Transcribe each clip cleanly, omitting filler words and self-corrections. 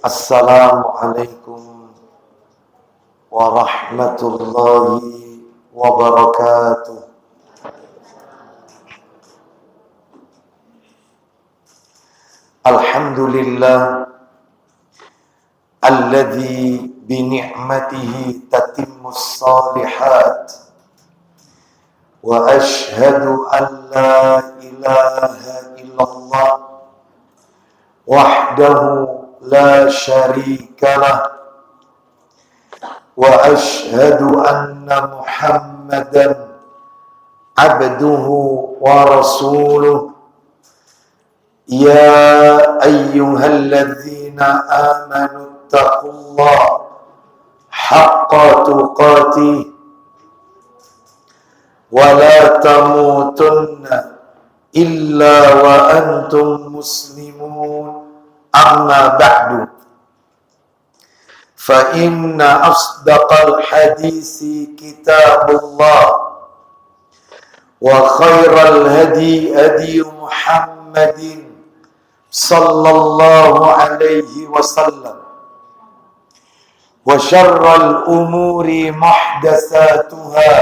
Assalamualaikum warahmatullahi wabarakatuh. Alhamdulillah alladzi bi ni'matihi tatimmus shalihat wa ashhadu an la ilaha illallah wahdahu la syarika lah wa ashhadu anna Muhammadan abduhu wa rasuluh. Ya ayyuhalladzina amanu taqullaha haqqa tuqatih wa la tamutunna illa wa antum muslimun. Amma ba'du, fa inna asdaqal hadisi kitabullah wa khairal hadi hadi Muhammadin sallallahu alaihi wasallam wa syarral umuri muhdatsatuha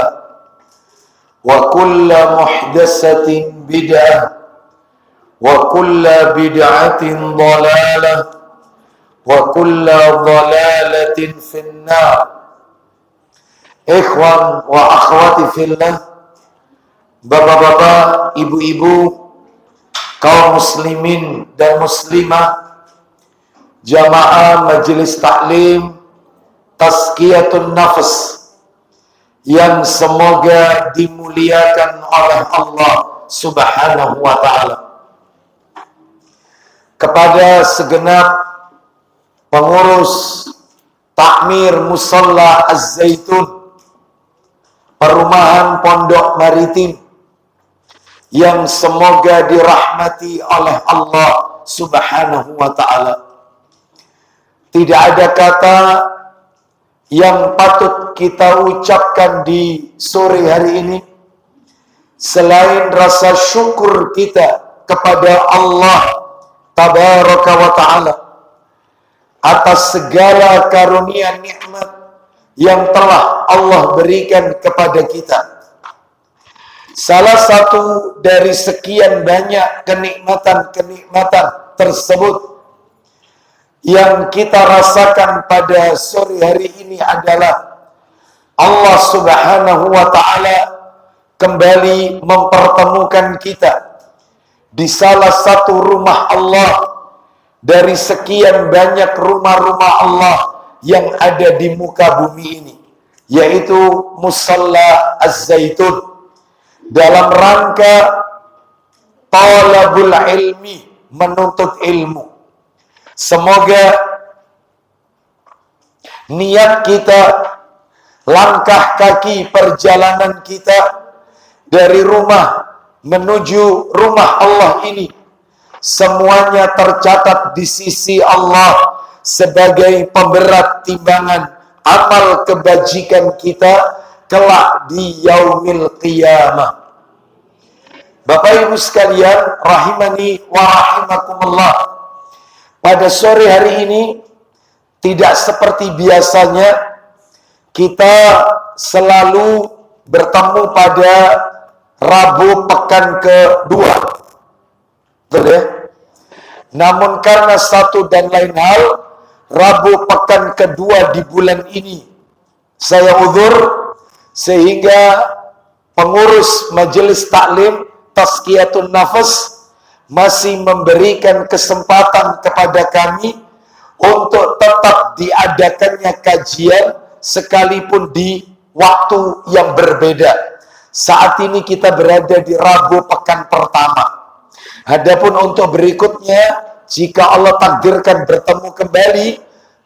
wa kullu muhdatsatin bid'ah wa kullu bid'atin dhalalah wa kullu dhalalatin finnar. Ikhwan wa akhwati fillah, bapak-bapak, ibu-ibu, kaum muslimin dan muslimah, jamaah majelis taklim tazkiyatun nafs yang semoga dimuliakan oleh Allah Subhanahu wa ta'ala. Kepada segenap pengurus takmir Musalla Az-Zaitun, perumahan Pondok Maritim, yang semoga dirahmati oleh Allah Subhanahu wa ta'ala. Tidak ada kata yang patut kita ucapkan di sore hari ini selain rasa syukur kita kepada Allah Tabaraka wa ta'ala atas segala karunia nikmat yang telah Allah berikan kepada kita. Salah satu dari sekian banyak kenikmatan-kenikmatan tersebut yang kita rasakan pada sore hari ini adalah Allah Subhanahu wa ta'ala kembali mempertemukan kita di salah satu rumah Allah dari sekian banyak rumah-rumah Allah yang ada di muka bumi ini, yaitu Musalla Az-Zaitun, dalam rangka talabul ilmi, menuntut ilmu. Semoga niat kita, langkah kaki perjalanan kita dari rumah menuju rumah Allah ini semuanya tercatat di sisi Allah sebagai pemberat timbangan amal kebajikan kita kelak di yaumil qiyamah. Bapak Ibu sekalian, rahimani wa rahimakumullah, pada sore hari ini tidak seperti biasanya kita selalu bertemu pada Rabu pekan kedua, betul ya? Namun karena satu dan lain hal, Rabu pekan kedua di bulan ini saya uzur, sehingga pengurus majelis taklim tazkiyatun nafs masih memberikan kesempatan kepada kami untuk tetap diadakannya kajian sekalipun di waktu yang berbeda. Saat ini kita berada di Rabu pekan pertama. Adapun untuk berikutnya, jika Allah takdirkan bertemu kembali,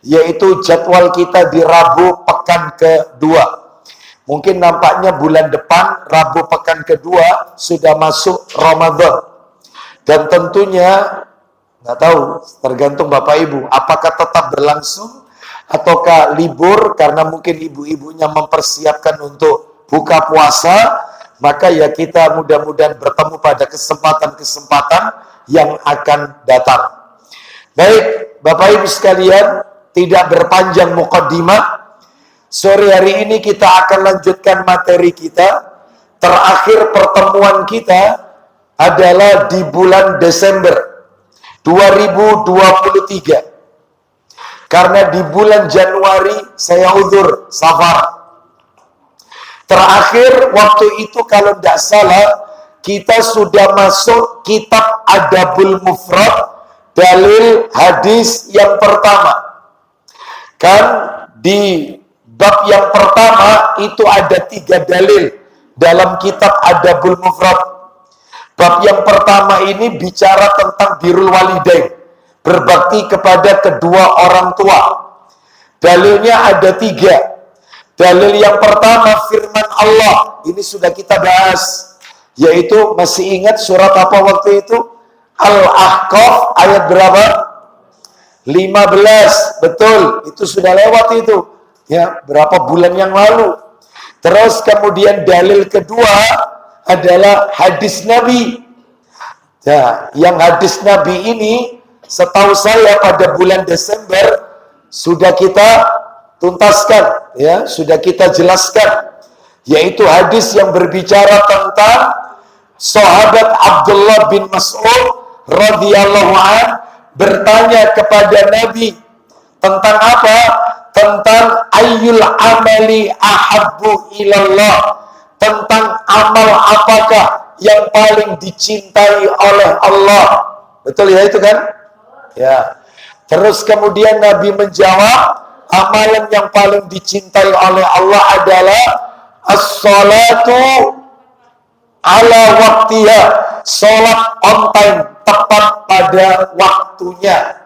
yaitu jadwal kita di Rabu pekan kedua. Mungkin nampaknya bulan depan, Rabu pekan kedua, sudah masuk Ramadan. Dan tentunya, nggak tahu, tergantung Bapak Ibu, apakah tetap berlangsung, ataukah libur, karena mungkin ibu-ibunya mempersiapkan untuk buka puasa, maka ya kita mudah-mudahan bertemu pada kesempatan-kesempatan yang akan datang. Baik, Bapak Ibu sekalian, tidak berpanjang mukaddimah. Sore hari ini kita akan lanjutkan materi kita. Terakhir pertemuan kita adalah di bulan Desember 2023. Karena di bulan Januari saya uzur safar. Terakhir waktu itu kalau tidak salah kita sudah masuk kitab Adabul Mufrad, dalil hadis yang pertama. Kan di bab yang pertama itu ada 3 dalil dalam kitab Adabul Mufrad. Bab yang pertama ini bicara tentang birrul walidain, berbakti kepada kedua orang tua. Dalilnya ada 3. Dalil yang pertama firman Allah, ini sudah kita bahas, yaitu masih ingat surat apa waktu itu? Al-Ahqaf ayat berapa? 15, betul, itu sudah lewat itu. Ya, berapa bulan yang lalu. Terus kemudian dalil kedua adalah hadis Nabi. Nah, yang hadis Nabi ini setahu saya pada bulan Desember sudah kita tuntaskan, ya, sudah kita jelaskan, yaitu hadis yang berbicara tentang sahabat Abdullah bin Mas'ud radhiyallahu anhu bertanya kepada Nabi tentang apa? Tentang ayyul amali ahabbu ilallah, tentang amal apakah yang paling dicintai oleh Allah. Betul ya itu kan? Ya. Terus kemudian Nabi menjawab, amalan yang paling dicintai oleh Allah adalah as-salatu ala waktiha, salat on time, tepat pada waktunya.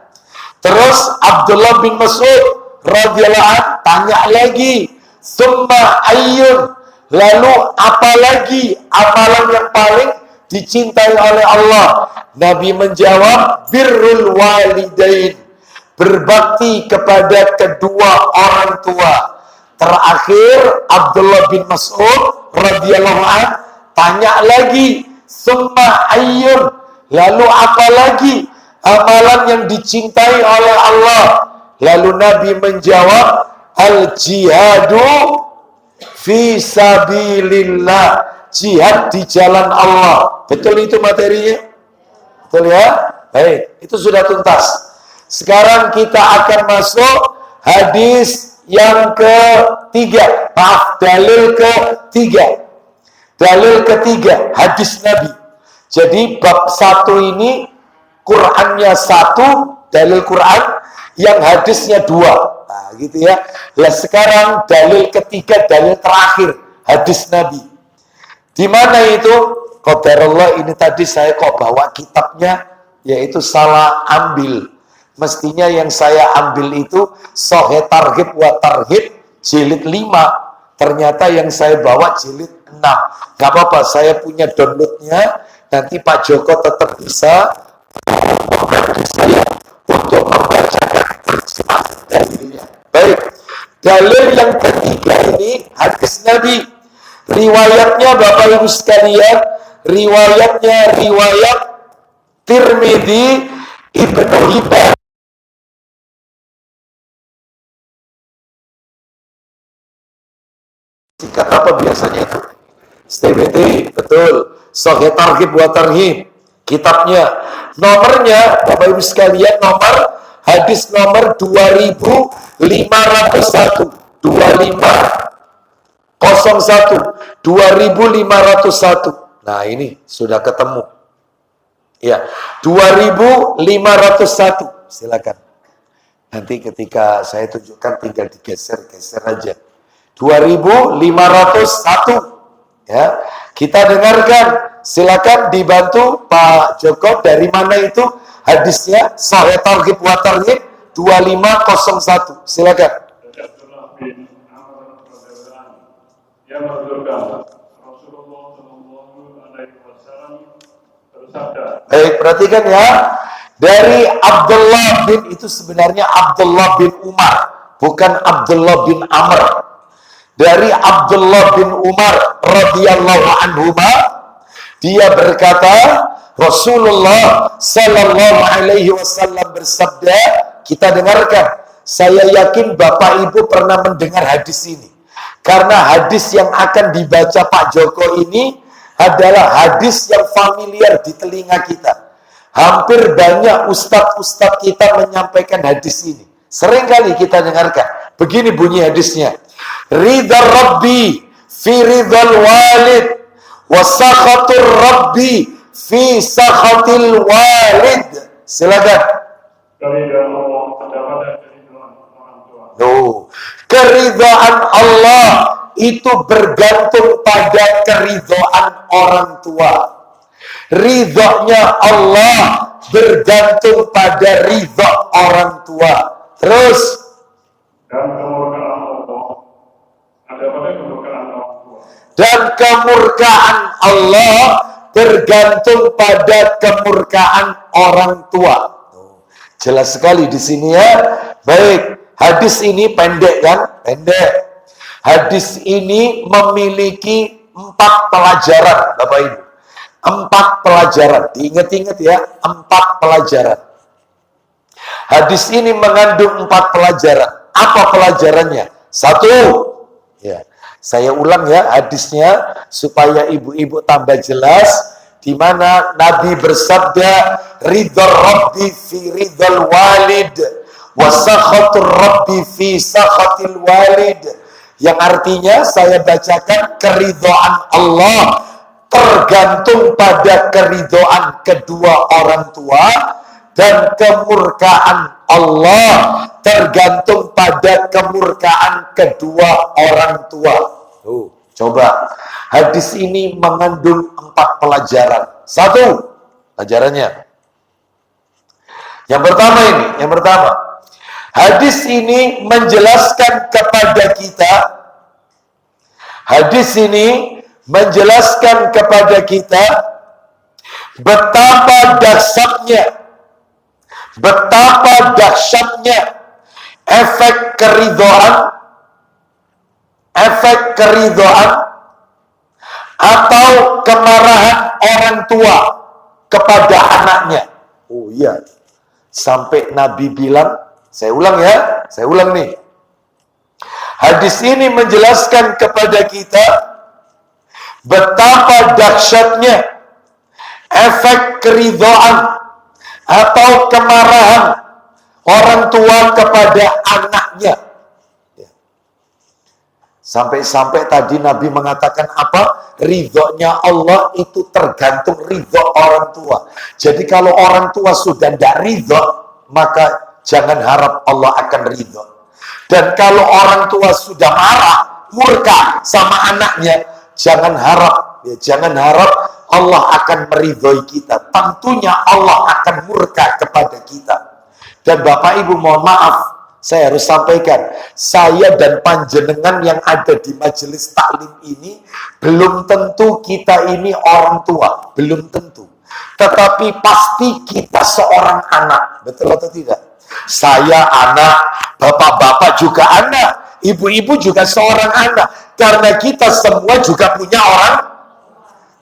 Terus Abdullah bin Mas'ud radhiyallahu anhu tanya lagi, summa ayyun, lalu apalagi amalan yang paling dicintai oleh Allah? Nabi menjawab, birrul walidain, berbakti kepada kedua orang tua. Terakhir Abdullah bin Mas'ud radhiyallahu anhu tanya lagi, summa ayyun, lalu apalagi amalan yang dicintai oleh Allah? Lalu Nabi menjawab, al-jihadu fi sabilillah, jihad di jalan Allah. Betul itu materinya? Betul ya? Baik, itu sudah tuntas. Sekarang kita akan masuk hadis yang ketiga. Maaf, dalil ketiga. Dalil ketiga, hadis Nabi. Jadi bab 1 ini Qur'annya 1, dalil Qur'an, yang hadisnya 2. Nah, gitu ya. Nah, sekarang dalil ketiga, dalil terakhir, hadis Nabi. Di mana itu? Qadarullah, ini tadi saya kok bawa kitabnya, yaitu salah ambil. Mestinya yang saya ambil itu Sahih Targhib wa Tarhib jilid 5. Ternyata yang saya bawa jilid 6. Gak apa-apa, saya punya downloadnya. Nanti Pak Joko tetap bisa membantu saya untuk membacakan dalilnya. Baik, dalil yang ketiga ini hadis Nabi. Riwayatnya Bapak Ibu sekalian, riwayatnya riwayat Tirmidzi, Ibnu Hibban. Singkat apa biasanya itu? Tirmidzi, betul. Sahih Targhib wa Tarhib kitabnya. Nomornya Bapak Ibu sekalian, nomor hadis nomor 2501, 2501. Nah, ini sudah ketemu. Ya, 2501. Silakan. Nanti ketika saya tunjukkan tinggal digeser-geser aja. 2501. Ya, kita dengarkan. Silakan dibantu Pak Joko, dari mana itu hadisnya? Sahih Targhib wa Tarhib 2501. Silakan. Yang berdoa Rasulullah Shallallahu Alaihi Wasallam bersabda. Baik, perhatikan ya. Dari Abdullah bin, itu sebenarnya Abdullah bin Umar, bukan Abdullah bin Amr. Dari Abdullah bin Umar radhiyallahu anhuma, dia berkata, Rasulullah sallallahu alaihi wasallam bersabda, kita dengarkan. Saya yakin Bapak Ibu pernah mendengar hadis ini. Karena hadis yang akan dibaca Pak Joko ini adalah hadis yang familiar di telinga kita. Hampir banyak ustadz-ustadz kita menyampaikan hadis ini. Sering kali kita dengarkan. Begini bunyi hadisnya. Ridha Rabbi fi ridhal walid wa sakhatur Rabbi fi sakhatil walid. Silakan. Keridhaan Allah terdapat dari keridhaan orang tua. Keridhaan Allah itu bergantung pada keridhaan orang tua. Ridhonya Allah bergantung pada ridho orang tua. Terus. Dan kemurkaan Allah ada pada kemurkaan orang tua. Dan kemurkaan Allah bergantung pada kemurkaan orang tua. Jelas sekali di sini ya. Baik, hadis ini pendek kan? Pendek. Hadis ini memiliki 4 pelajaran, Bapak Ibu. 4 pelajaran. Diingat-ingat ya, 4 pelajaran. Hadis ini mengandung 4 pelajaran. Apa pelajarannya? 1. Ya, saya ulang ya hadisnya supaya ibu-ibu tambah jelas. Di mana Nabi bersabda, ridha Rabbi fi ridhal walid wa sakhatur Rabbi fi sakhatil walid. Yang artinya saya bacakan, keridhaan Allah tergantung pada keridhaan kedua orang tua, dan kemurkaan Allah tergantung pada kemurkaan kedua orang tua. Coba, hadis ini mengandung 4 pelajaran. 1, pelajarannya. Yang pertama ini, hadis ini menjelaskan kepada kita, betapa dahsyatnya efek keridhaan atau kemarahan orang tua kepada anaknya. Oh iya, sampai Nabi bilang, saya ulang nih. Hadis ini menjelaskan kepada kita betapa dahsyatnya efek keridhaan atau kemarahan orang tua kepada anaknya. Sampai-sampai tadi Nabi mengatakan apa? Ridhonya Allah itu tergantung ridho orang tua. Jadi kalau orang tua sudah tidak ridho, maka jangan harap Allah akan ridho. Dan kalau orang tua sudah marah, murka sama anaknya, jangan harap Allah akan meridhoi kita. Tentunya Allah akan murka kepada kita. Dan Bapak Ibu mohon maaf, saya harus sampaikan, saya dan panjenengan yang ada di majelis taklim ini, belum tentu kita ini orang tua, belum tentu. Tetapi pasti kita seorang anak, betul atau tidak? Saya anak, bapak-bapak juga anak, ibu-ibu juga seorang anak. Karena kita semua juga punya orang.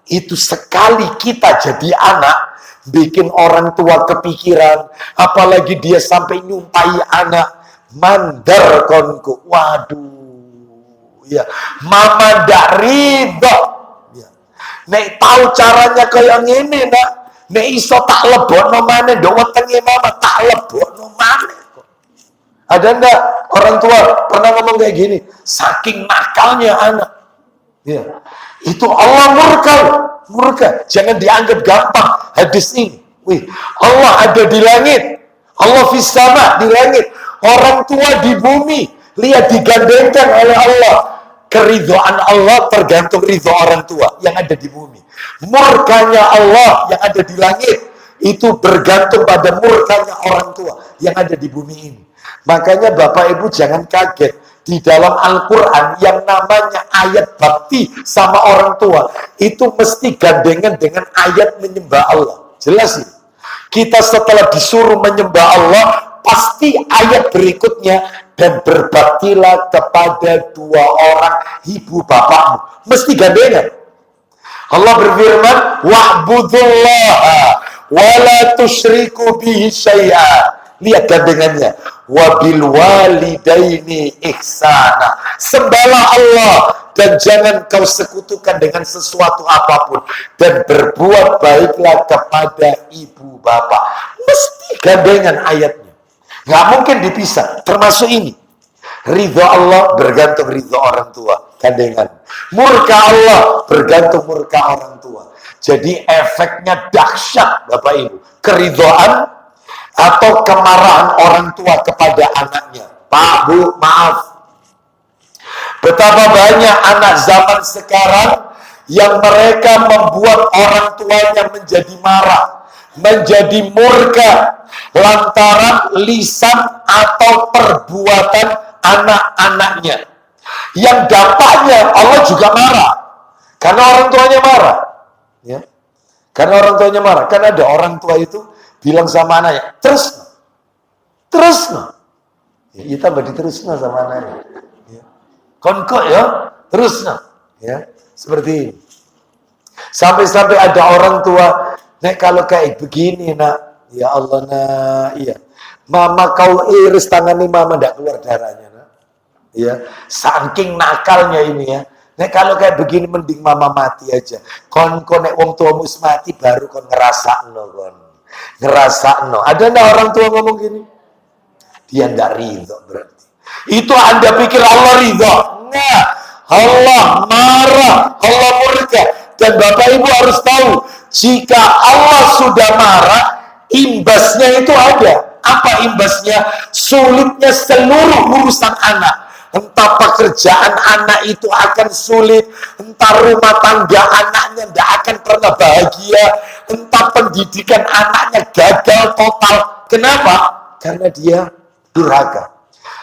Itu sekali kita jadi anak, bikin orang tua kepikiran, apalagi dia sampai nyumpai anak, mandar konku, waduh, ya, mama ndak ridho, ya. Nek tahu caranya kayak gini, nak, nek iso tak lebokno maneh, ndok wetenge mama tak lebokno maneh. Ada ndak orang tua pernah ngomong kayak gini? Saking nakalnya anak, ya. Itu Allah murka, jangan dianggap gampang hadis ini. Wih, Allah ada di langit, Allah fis sama, di langit. Orang tua di bumi, lihat digandengkan oleh Allah. Keridhaan Allah tergantung ridho orang tua yang ada di bumi. Murkanya Allah yang ada di langit, itu bergantung pada murkanya orang tua yang ada di bumi ini. Makanya Bapak Ibu jangan kaget. Di dalam Al-Quran yang namanya ayat bakti sama orang tua, itu mesti gandengan dengan ayat menyembah Allah. Jelas ini. Kita setelah disuruh menyembah Allah, pasti ayat berikutnya, dan berbaktilah kepada 2 orang ibu bapakmu. Mesti gandengan. Allah berfirman, wa'budullaha wa la tusyriku bihi syai'a. Lihat gandengannya. Wabil walidaini ihsana. Sembahlah Allah dan jangan kau sekutukan dengan sesuatu apapun, dan berbuat baiklah kepada ibu bapak. Mesti gandengan ayatnya. Nggak mungkin dipisah. Termasuk ini. Ridho Allah bergantung ridho orang tua, gandengan. Murka Allah bergantung murka orang tua. Jadi efeknya dahsyat Bapak Ibu. Keridhoan atau kemarahan orang tua kepada anaknya. Pak, Bu, maaf. Betapa banyak anak zaman sekarang yang mereka membuat orang tuanya menjadi marah, menjadi murka lantaran lisan atau perbuatan anak-anaknya. Yang dampaknya Allah juga marah karena orang tuanya marah, ya. Karena orang tuanya marah. Kan ada orang tua itu bilang sama anaknya, terus no, ya, kita diterusno sama anaknya, ya. Kok ya, terus no, ya, seperti ini. Sampai-sampai ada orang tua, nek kalau kayak begini nak, ya Allah nak, iya, mama kau iris tangani mama ndak keluar darahnya. Ya, saking nakalnya ini ya. Nek kalau kayak begini mending mama mati aja. Kon nek wong tuamu mati baru kon ngerasakno kon. Ngerasakno. Ada enggak orang tua ngomong gini? Dia enggak ridho berarti. Itu Anda pikir Allah ridho? Enggak. Allah marah, Allah murka. Dan Bapak Ibu harus tahu, jika Allah sudah marah, imbasnya itu ada. Apa imbasnya? Sulitnya seluruh urusan anak. Entah pekerjaan anak itu akan sulit, entah rumah tangga anaknya tidak akan pernah bahagia, entah pendidikan anaknya gagal total. Kenapa? Karena dia durhaka.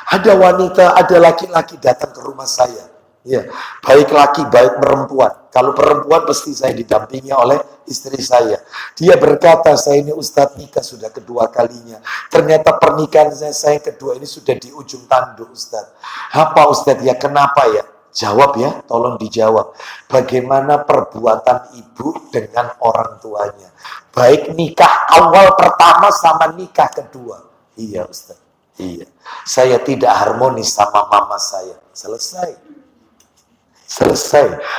Ada wanita, ada laki-laki datang ke rumah saya. Ya, baik laki, baik perempuan. Kalau perempuan pasti saya didampingi oleh istri saya. Dia berkata, saya ini Ustadz nikah sudah kedua kalinya. Ternyata pernikahan saya kedua ini sudah di ujung tanduk Ustadz. Apa Ustadz ya? Kenapa ya? Jawab ya, tolong dijawab. Bagaimana perbuatan ibu dengan orang tuanya? Baik nikah awal pertama sama nikah kedua. Iya Ustadz, iya. Saya tidak harmonis sama mama saya. Selesai.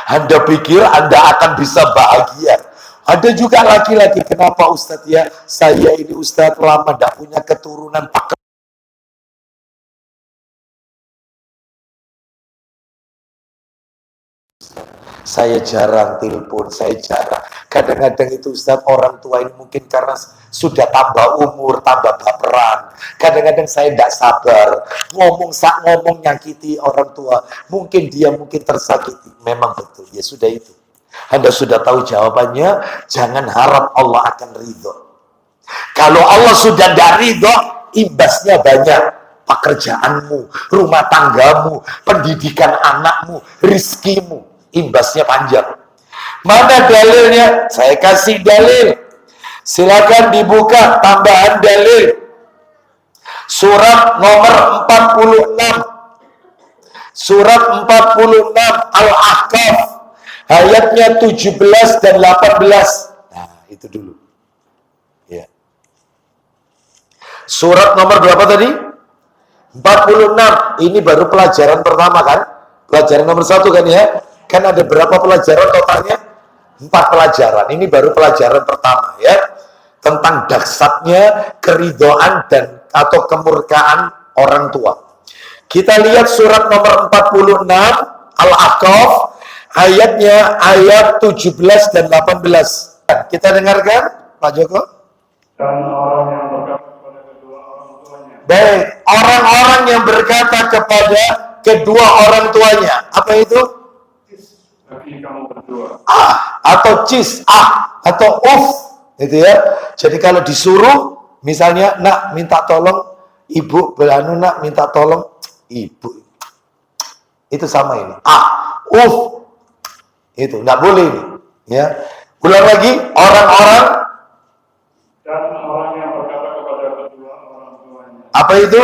Anda pikir Anda akan bisa bahagia? Ada juga laki-laki, kenapa Ustadz ya? Saya ini Ustadz lama tidak punya keturunan. Saya jarang telepon, saya jarang. Kadang-kadang itu Ustadz, orang tua ini mungkin karena sudah tambah umur, tambah baperan. Kadang-kadang saya tidak sabar. Ngomong nyakiti orang tua. Mungkin dia tersakiti. Memang betul, ya sudah itu. Anda sudah tahu jawabannya, jangan harap Allah akan ridho. Kalau Allah sudah tidak ridho, imbasnya banyak. Pekerjaanmu, rumah tanggamu, pendidikan anakmu, rizkimu. Imbasnya panjang. Mana dalilnya? Saya kasih dalil. Silakan dibuka tambahan dalil. Surat nomor 46. Surat 46 Al-Ahqaf. Ayatnya 17 dan 18. Nah, itu dulu. Ya. Surat nomor berapa tadi? 46. Ini baru pelajaran pertama kan? Pelajaran nomor 1 kan ya? Kan ada berapa pelajaran totalnya? 4 pelajaran. Ini baru pelajaran pertama ya. Tentang dahsyatnya keridhaan dan atau kemurkaan orang tua. Kita lihat surat nomor 46 Al-Ahqaf, ayatnya ayat 17 dan 18. Kita dengarkan Pak Joko. Dan orang yang berkata kepada kedua orang tuanya. Baik, orang-orang yang berkata kepada kedua orang tuanya. Apa itu? Bagi kamu berdua. Atau cis, atau itu ya. Jadi kalau disuruh, misalnya, nak minta tolong ibu, belanu nak minta tolong ibu. Itu sama ini. Itu nggak boleh ini. Ya. Ulang lagi, orang-orang. Dan orang yang berkata kepada kedua orang tuanya. Apa itu?